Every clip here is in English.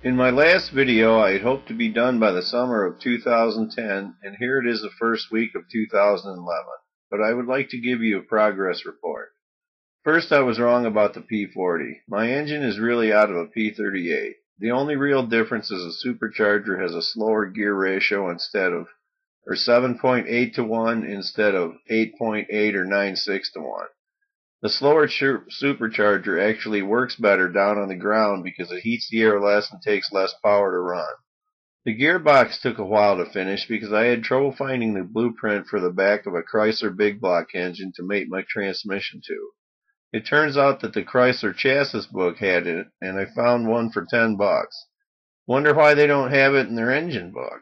In my last video, I had hoped to be done by the summer of 2010, and here it is the first week of 2011. But I would like to give you a progress report. First, I was wrong about the P40. My engine is really out of a P38. The only real difference is the supercharger has a slower gear ratio or 7.8 to 1 instead of 8.8 or 9.6 to 1. The slower supercharger actually works better down on the ground because it heats the air less and takes less power to run. The gearbox took a while to finish because I had trouble finding the blueprint for the back of a Chrysler big block engine to mate my transmission to. It turns out that the Chrysler chassis book had it, and I found one for $10. Wonder why they don't have it in their engine book.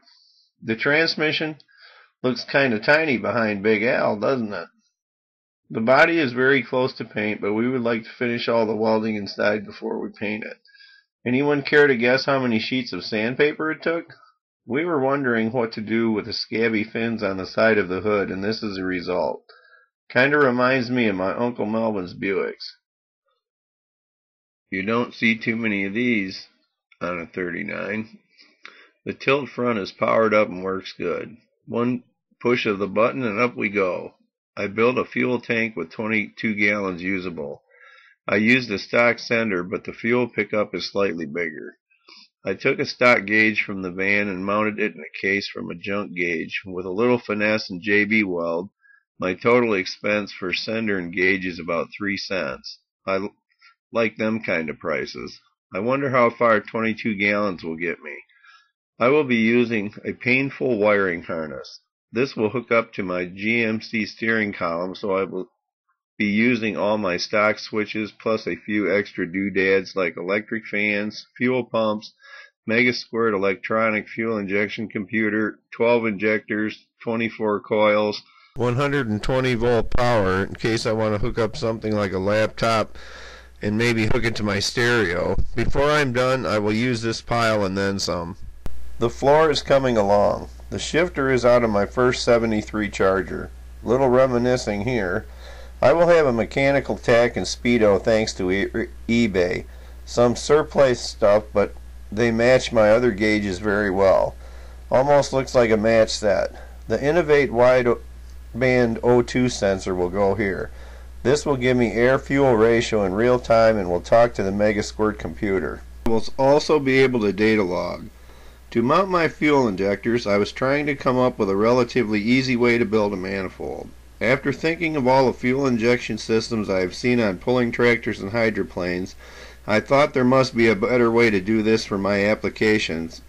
The transmission looks kind of tiny behind Big Al, doesn't it? The body is very close to paint, but we would like to finish all the welding inside before we paint it. Anyone care to guess how many sheets of sandpaper it took? We were wondering what to do with the scabby fins on the side of the hood, and this is the result. Kinda reminds me of my Uncle Melvin's Buicks. You don't see too many of these on a 39. The tilt front is powered up and works good. One push of the button and up we go. I built a fuel tank with 22 gallons usable. I used a stock sender, but the fuel pickup is slightly bigger. I took a stock gauge from the van and mounted it in a case from a junk gauge. With a little finesse and JB weld, my total expense for sender and gauge is about 3 cents. I like them kind of prices. I wonder how far 22 gallons will get me. I will be using a painful wiring harness. This will hook up to my GMC steering column, so I will be using all my stock switches plus a few extra doodads like electric fans, fuel pumps, Mega Squirt electronic fuel injection computer, 12 injectors, 24 coils, 120 volt power in case I want to hook up something like a laptop and maybe hook it to my stereo. Before I'm done, I will use this pile and then some. The floor is coming along. The shifter is out of my first 73 Charger. Little reminiscing here. I will have a mechanical tack and speedo thanks to eBay. Some surplus stuff, but they match my other gauges very well. Almost looks like a match set. The Innovate wideband O2 sensor will go here. This will give me air-fuel ratio in real time and will talk to the Mega Squirt computer. I will also be able to data log. To mount my fuel injectors, I was trying to come up with a relatively easy way to build a manifold. After thinking of all the fuel injection systems I have seen on pulling tractors and hydroplanes, I thought there must be a better way to do this for my applications.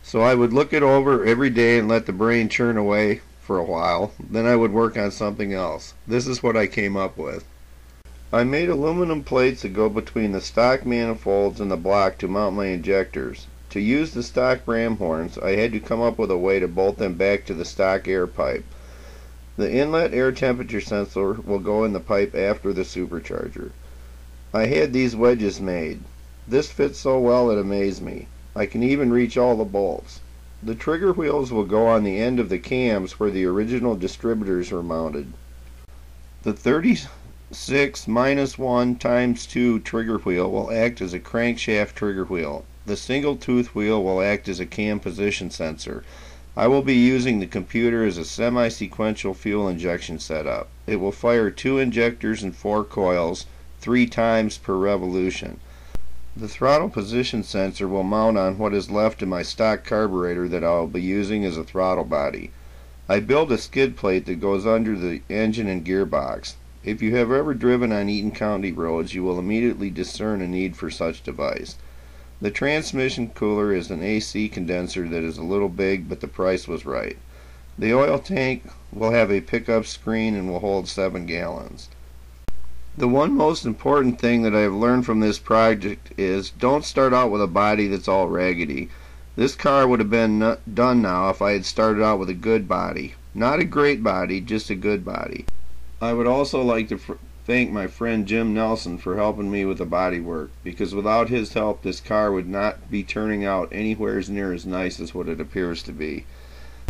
So I would look it over every day and let the brain churn away for a while. Then I would work on something else. This is what I came up with. I made aluminum plates that go between the stock manifolds and the block to mount my injectors. To use the stock ram horns, I had to come up with a way to bolt them back to the stock air pipe. The inlet air temperature sensor will go in the pipe after the supercharger. I had these wedges made. This fits so well it amazed me. I can even reach all the bolts. The trigger wheels will go on the end of the cams where the original distributors were mounted. The 36-1 times 2 trigger wheel will act as a crankshaft trigger wheel. The single tooth wheel will act as a cam position sensor. I will be using the computer as a semi-sequential fuel injection setup. It will fire 2 injectors and 4 coils, 3 times per revolution. The throttle position sensor will mount on what is left of my stock carburetor that I will be using as a throttle body. I built a skid plate that goes under the engine and gearbox. If you have ever driven on Eaton County roads, you will immediately discern a need for such device. The transmission cooler is an AC condenser that is a little big, but the price was right. The oil tank will have a pickup screen and will hold 7 gallons. The one most important thing that I have learned from this project is don't start out with a body that's all raggedy. This car would have been done now if I had started out with a good body. Not a great body, just a good body. I would also like to thank my friend Jim Nelson for helping me with the body work, because without his help this car would not be turning out anywhere near as nice as what it appears to be.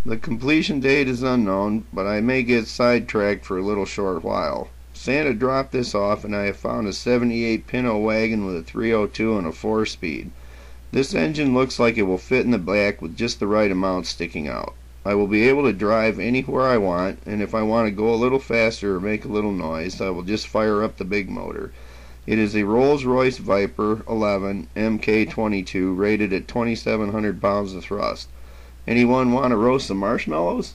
The completion date is unknown, but I may get sidetracked for a little short while. Santa dropped this off and I have found a 78 Pinto wagon with a 302 and a 4-speed. This engine looks like it will fit in the back with just the right amount sticking out. I will be able to drive anywhere I want, and if I want to go a little faster or make a little noise, I will just fire up the big motor. It is a Rolls-Royce Viper 11 Mk22 rated at 2,700 pounds of thrust. Anyone want to roast some marshmallows?